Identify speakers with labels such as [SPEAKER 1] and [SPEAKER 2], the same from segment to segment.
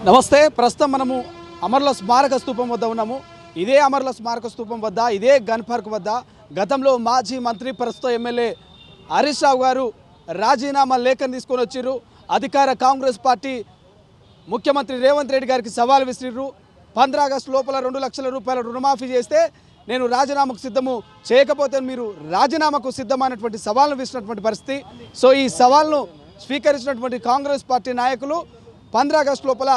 [SPEAKER 1] నమస్తే. ప్రస్తుతం మనము అమరుల స్మారక స్తూపం వద్ద ఉన్నాము. ఇదే అమరుల స్మారక స్తూపం వద్ద, ఇదే గన్ పార్క్ వద్ద గతంలో మాజీ మంత్రి ప్రస్తుత ఎమ్మెల్యే హరీష్ రావు గారు రాజీనామా లేఖను తీసుకొని వచ్చారు. అధికార కాంగ్రెస్ పార్టీ ముఖ్యమంత్రి రేవంత్ రెడ్డి గారికి సవాల్ విసిరిర్రు. 15 ఆగస్టు లోపల 2 లక్షల రూపాయల రుణమాఫీ చేస్తే నేను రాజీనామాకు సిద్ధము, చేయకపోతే మీరు రాజీనామాకు సిద్ధమైనటువంటి సవాల్ను విసిరినటువంటి పరిస్థితి. సో ఈ సవాల్ను స్వీకరించినటువంటి కాంగ్రెస్ పార్టీ నాయకులు 15 ఆగస్టు లోపల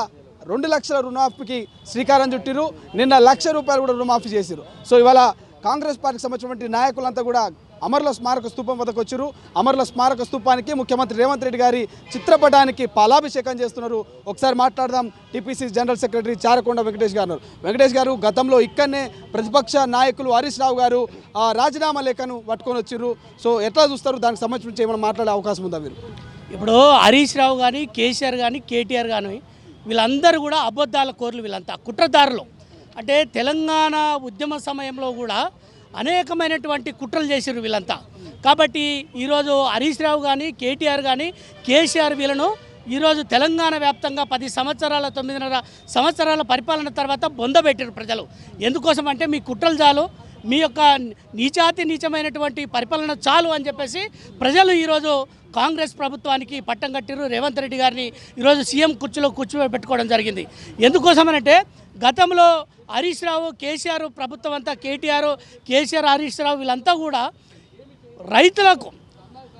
[SPEAKER 1] 2 లక్షల రుణమాఫీకి శ్రీకారం చుట్టిరు. నిన్న 1 లక్ష రూపాయలు కూడా రుణమాఫీ చేశారు. సో ఇవాళ కాంగ్రెస్ పార్టీకి సంబంధించినటువంటి నాయకులంతా కూడా అమరుల స్మారక స్తూపం వద్దకు వచ్చారు. అమరుల స్మారక స్తూపానికి ముఖ్యమంత్రి రేవంత్ రెడ్డి గారి చిత్రపటానికి పాలాభిషేకం చేస్తున్నారు. ఒకసారి మాట్లాడదాం. TPC general secretary Charakonda Venkatesh గారు. వెంకటేష్ గారు, గతంలో ఇక్కడనే ప్రతిపక్ష నాయకులు హరీష్ రావు గారు రాజీనామా లేఖను పట్టుకొని వచ్చారు. సో ఎట్లా చూస్తారు? దానికి సంబంధించి ఏమైనా మాట్లాడే అవకాశం ఉందా? మీరు
[SPEAKER 2] ఇప్పుడు హరీష్ రావు కానీ, కేసీఆర్ కానీ, కేటీఆర్ కానీ వీళ్ళందరూ కూడా అబద్ధాల కోర్లు, వీళ్ళంతా కుట్రదారులు. అంటే తెలంగాణ ఉద్యమ సమయంలో కూడా అనేకమైనటువంటి కుట్రలు చేశారు వీళ్ళంతా. కాబట్టి ఈరోజు హరీష్ రావు కానీ, కేటీఆర్ కానీ, కేసీఆర్ వీళ్ళను ఈరోజు తెలంగాణ వ్యాప్తంగా 10 సంవత్సరాల 9.5 సంవత్సరాల పరిపాలన తర్వాత బొందబెట్టారు ప్రజలు. ఎందుకోసం అంటే మీ కుట్రలు చాలు, మీ యొక్క నీచమైనటువంటి పరిపాలన చాలు అని చెప్పేసి ప్రజలు ఈరోజు కాంగ్రెస్ ప్రభుత్వానికి పట్టం కట్టిరు. రేవంత్ రెడ్డి గారిని ఈరోజు సీఎం కుర్చీలో కూర్చోబెట్టుకోవడం జరిగింది. ఎందుకోసమనంటే గతంలో హరీష్ రావు, కేసీఆర్ ప్రభుత్వం అంతా, కేసీఆర్, హరీష్ రావు వీళ్ళంతా కూడా రైతులకు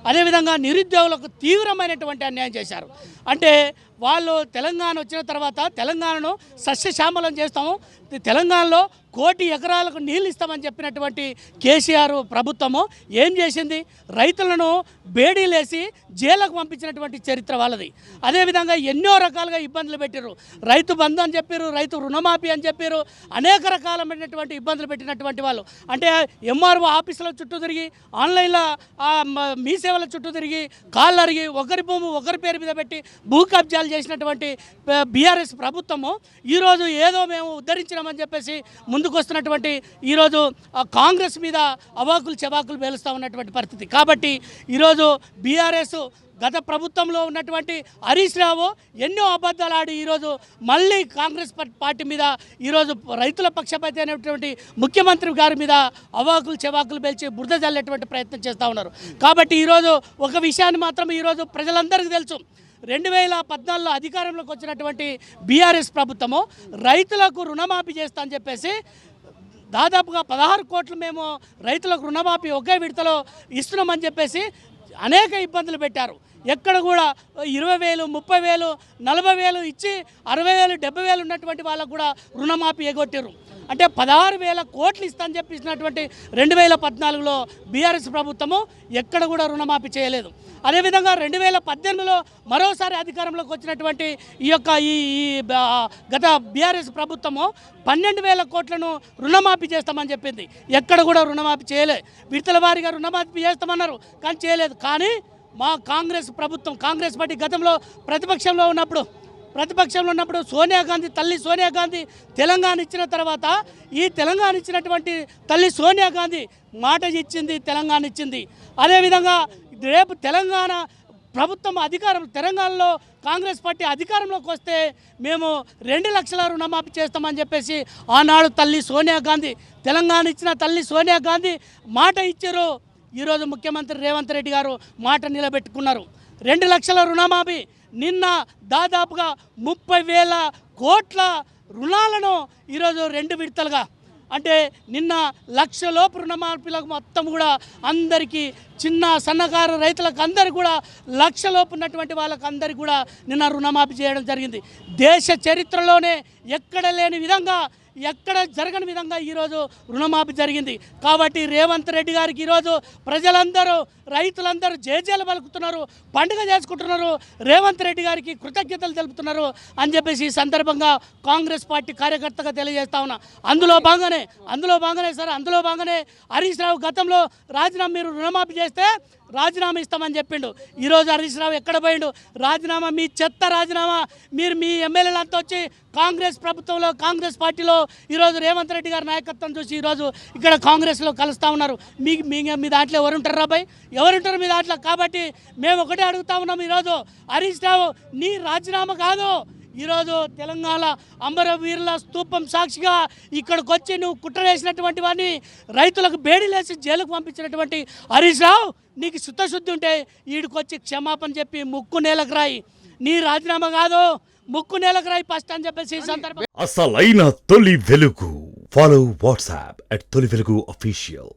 [SPEAKER 2] అదేవిధంగా నిరుద్యోగులకు తీవ్రమైనటువంటి అన్యాయం చేశారు. అంటే వాళ్ళు తెలంగాణ వచ్చిన తర్వాత తెలంగాణను సస్యశ్యామలం చేస్తాము, తెలంగాణలో 1 కోటి ఎకరాలకు నీళ్ళు ఇస్తామని చెప్పినటువంటి కేసీఆర్ ప్రభుత్వము ఏం చేసింది? రైతులను బేడీలేసి జైలుకు పంపించినటువంటి చరిత్ర వాళ్ళది. అదేవిధంగా ఎన్నో రకాలుగా ఇబ్బందులు పెట్టారు. రైతు బంధు అని చెప్పారు, రైతు రుణమాఫీ అని చెప్పారు, అనేక రకాలమైనటువంటి ఇబ్బందులు పెట్టినటువంటి వాళ్ళు. అంటే ఎంఆర్ఓ ఆఫీసుల చుట్టూ తిరిగి, ఆన్లైన్లో మీ సేవల చుట్టూ తిరిగి, కాళ్ళు అరిగి, ఒకరి భూమి ఒకరి పేరు మీద పెట్టి భూ కబ్జాలు చేసినటువంటి బీఆర్ఎస్ ప్రభుత్వము ఈరోజు ఏదో మేము ఉద్ధరించినామని చెప్పేసి ముందుకు వస్తున్నటువంటి ఈరోజు కాంగ్రెస్ మీద అవాకులు చెవాకులు పేలుస్తూ ఉన్నటువంటి పరిస్థితి. కాబట్టి ఈరోజు బీఆర్ఎస్ గత ప్రభుత్వంలో ఉన్నటువంటి హరీష్ రావు ఎన్నో అబద్ధాలు ఆడి ఈరోజు మళ్ళీ కాంగ్రెస్ పార్టీ మీద ఈరోజు రైతుల పక్షపాతి అనేటువంటి ముఖ్యమంత్రి గారి మీద అవాకులు చెవాకులు పేల్చి బురద జల్లేటువంటి ప్రయత్నం చేస్తూ ఉన్నారు. కాబట్టి ఈరోజు ఒక విషయాన్ని మాత్రం ఈరోజు ప్రజలందరికీ తెలుసు. 2014లో అధికారంలోకి వచ్చినటువంటి బీఆర్ఎస్ ప్రభుత్వము రైతులకు రుణమాఫీ చేస్తా అని చెప్పేసి దాదాపుగా 16 కోట్లు మేము రైతులకు రుణమాఫీ ఒకే విడతలో ఇస్తున్నామని చెప్పేసి అనేక ఇబ్బందులు పెట్టారు. ఎక్కడ కూడా 20,000, 30,000, 40,000 ఇచ్చి 60,000, 70,000 ఉన్నటువంటి వాళ్ళకు కూడా రుణమాఫీ ఎగొట్టారు. అంటే 16,000 కోట్లు ఇస్తామని చెప్పినటువంటి 2014లో బీఆర్ఎస్ ప్రభుత్వము ఎక్కడ కూడా రుణమాఫీ చేయలేదు. అదేవిధంగా 2018లో మరోసారి అధికారంలోకి వచ్చినటువంటి ఈ గత బీఆర్ఎస్ ప్రభుత్వము 12,000 కోట్లను రుణమాఫీ చేస్తామని చెప్పింది. ఎక్కడ కూడా రుణమాఫీ చేయలేదు. విడతల వారీగా రుణమాఫీ చేస్తామన్నారు, కానీ చేయలేదు. కానీ మా కాంగ్రెస్ ప్రభుత్వం, కాంగ్రెస్ పార్టీ గతంలో ప్రతిపక్షంలో ఉన్నప్పుడు తల్లి సోనియా గాంధీ తెలంగాణ ఇచ్చిన తర్వాత ఈ తెలంగాణ ఇచ్చినటువంటి తల్లి సోనియా గాంధీ మాట ఇచ్చింది, తెలంగాణ ఇచ్చింది. అదేవిధంగా రేపు తెలంగాణ ప్రభుత్వం తెలంగాణలో కాంగ్రెస్ పార్టీ అధికారంలోకి వస్తే మేము 2 లక్షల రుణమాఫీ చేస్తామని చెప్పేసి ఆనాడు తల్లి సోనియా గాంధీ, తెలంగాణ ఇచ్చిన తల్లి సోనియా గాంధీ మాట ఇచ్చారు. ఈరోజు ముఖ్యమంత్రి రేవంత్ రెడ్డి గారు మాట నిలబెట్టుకున్నారు. 2 లక్షల రుణమాఫీ, నిన్న దాదాపుగా 30,000 కోట్ల రుణాలను ఈరోజు 2 విడతలుగా, అంటే నిన్న 1 లక్ష లోపు రుణమాఫీలకు మొత్తం కూడా అందరికీ, చిన్న సన్నకారు రైతులకు అందరికీ కూడా 1 లక్ష లోపు ఉన్నటువంటి వాళ్ళకి అందరికీ కూడా నిన్న రుణమాఫీ చేయడం జరిగింది. దేశ చరిత్రలోనే ఎక్కడ లేని విధంగా, ఎక్కడ జరగని విధంగా ఈరోజు రుణమాఫీ జరిగింది. కాబట్టి రేవంత్ రెడ్డి గారికి ఈరోజు ప్రజలందరూ, రైతులందరూ జేజేలు పలుకుతున్నారు, పండుగ చేసుకుంటున్నారు, రేవంత్ రెడ్డి గారికి కృతజ్ఞతలు తెలుపుతున్నారు అని చెప్పేసి ఈ సందర్భంగా కాంగ్రెస్ పార్టీ కార్యకర్తగా తెలియజేస్తా ఉన్నా. అందులో భాగంగానే హరీష్ రావు గతంలో మీరు రుణమాఫీ చేస్తే రాజీనామా ఇస్తామని చెప్పిండు. ఈరోజు హరీష్ రావు ఎక్కడ పోయిండు? రాజీనామా, మీ చెత్త రాజీనామా. మీరు మీ ఎమ్మెల్యేలంతా వచ్చి కాంగ్రెస్ ప్రభుత్వంలో, కాంగ్రెస్ పార్టీలో ఈరోజు రేవంత్ రెడ్డి గారి నాయకత్వం చూసి ఈరోజు ఇక్కడ కాంగ్రెస్లో కలుస్తూ ఉన్నారు. మీ దాంట్లో ఎవరుంటారు రాబాయ్? ఎవరుంటారు మీ దాంట్లో? కాబట్టి మేము ఒకటే అడుగుతా ఉన్నాం, ఈరోజు హరీష్ రావు నీ రాజీనామా కాదు, ఈరోజు తెలంగాణ అమరవీరుల స్తూపం సాక్షిగా ఇక్కడికి వచ్చి నువ్వు కుట్ర చేసినటువంటి వాడిని రైతులకు బేడీలేసి జైలుకు పంపించినటువంటి హరీష్ రావు నీకు శుద్ధశుద్ధి ఉంటే ఈడికొచ్చి క్షమాపణ చెప్పి ముక్కు నేలకు రాయి. నీ రాజీనామా కాదు, ముక్కు నేలకు రాయి ఫస్ట్ అని చెప్పేసి ఈ సందర్భం
[SPEAKER 3] అసలైన తొలి వెలుగు. ఫాలో వాట్సాప్ @తొలి వెలుగు official.